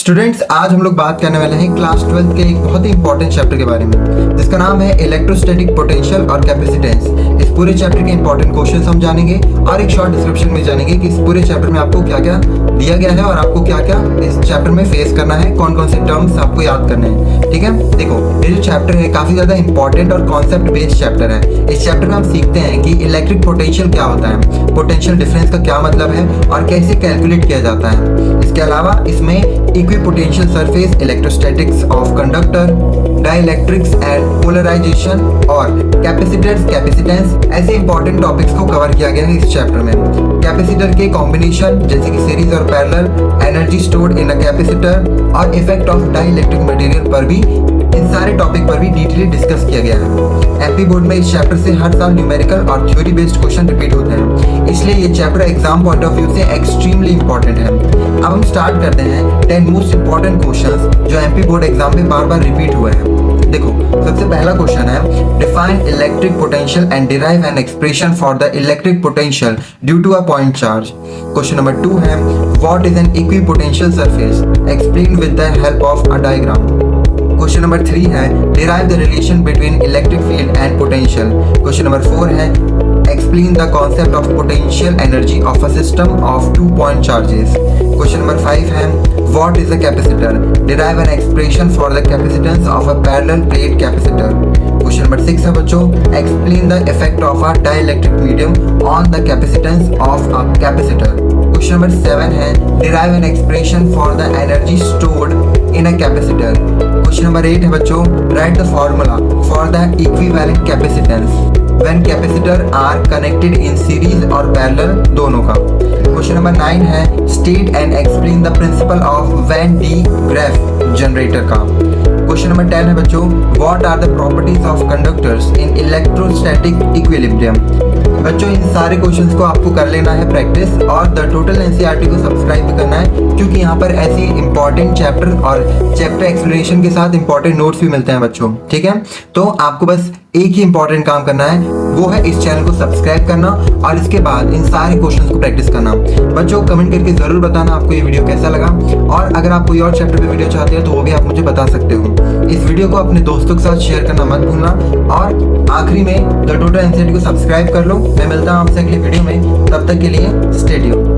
Students, आज हम लोग बात करने वाले हैं क्लास 12 के एक बहुत ही इंपॉर्टेंट चैप्टर के बारे में जिसका नाम है इलेक्ट्रोस्टैटिक पोटेंशियल और कैपेसिटेंस। इस पूरे चैप्टर के इंपॉर्टेंट क्वेश्चन हम जानेंगे और एक शॉर्ट डिस्क्रिप्शन में जानेंगे कि इस पूरे चैप्टर में आपको क्या क्या दिया गया है और आपको क्या क्या इस चैप्टर में फेस करना है, कौन कौन से टर्म्स आपको याद करने हैं। ठीक है, देखो ये जो चैप्टर है काफी ज्यादा इंपॉर्टेंट और कॉन्सेप्ट बेस्ड चैप्टर है। इस चैप्टर में हम सीखते हैं कि इलेक्ट्रिक पोटेंशियल क्या होता है, पोटेंशियल डिफरेंस का क्या मतलब है और कैसे कैलकुलेट किया जाता है। इसके अलावा इसमें equipotential surface, electrostatics of conductor, dielectrics and polarisation और कैपेसिटेंस ऐसे इंपॉर्टेंट टॉपिक्स को कवर किया गया है इस चैप्टर में। कैपेसिटर के कॉम्बिनेशन जैसे कि सीरीज और parallel, energy stored in a capacitor और इफेक्ट ऑफ डाइलेक्ट्रिक मटेरियल पर भी, इन सारे टॉपिक पर भी डिटेली डिस्कस किया गया है। एमपी बोर्ड में इस चैप्टर से हर साल न्यूमेरिकल और थ्योरी बेस्ड क्वेश्चन रिपीट होते हैं, इसलिए ये chapter exam point of view से एक्सट्रीमली इंपॉर्टेंट है। अब हम स्टार्ट करते हैं 10 मोस्ट इंपॉर्टेंट क्वेश्चंस जो एमपी बोर्ड एग्जाम में बार बार रिपीट हुए हैं। देखो, सबसे पहला क्वेश्चन है define electric potential and derive an expression for the electric potential due to a point charge. Question number 2 है what is an equipotential surface, explain with the help of a diagram. Question number 3 है derive the relation between electric field and potential. Question number 4 है explain the concept of potential energy of a system of 2 point charges. Question number 5 है what is a capacitor, derive an expression for the capacitance of a parallel plate capacitor. Question number 6 है बच्चों explain the effect of a dielectric medium on the capacitance of a capacitor. Question number 7 है derive an expression for the energy stored in a capacitor. Question number 8 है बच्चों write the formula for the equivalent capacitance when capacitor are connected in series और parallel दोनों का। Question number 9 है state and explain the principle of Van de Graaff generator का। Question number 10 है बच्चों what are the properties of conductors in electrostatic equilibrium। बच्चों इन सारे questions को आपको कर लेना है प्रैक्टिस और द टोटल एनसीईआरटी को सब्सक्राइब भी करना है, क्योंकि यहाँ पर ऐसी इंपॉर्टेंट चैप्टर और चैप्टर एक्सप्लेनेशन के साथ इंपॉर्टेंट नोट्स भी मिलते हैं बच्चों। ठीक है, तो आपको बस एक ही इंपॉर्टेंट काम करना है, वो है इस चैनल को सब्सक्राइब करना और इसके बाद इन सारे क्वेश्चंस को प्रैक्टिस करना। बच्चों कमेंट करके जरूर बताना आपको ये वीडियो कैसा लगा और अगर आप कोई और चैप्टर पे वीडियो चाहते हो तो वो भी आप मुझे बता सकते हो। इस वीडियो को अपने दोस्तों के साथ शेयर करना मत भूलना और आखिरी में द टोटल एनसीईआरटी को सब्सक्राइब कर लो। मैं मिलता हूँ आपसे अगली वीडियो में, तब तक के लिए स्टे ट्यून्ड।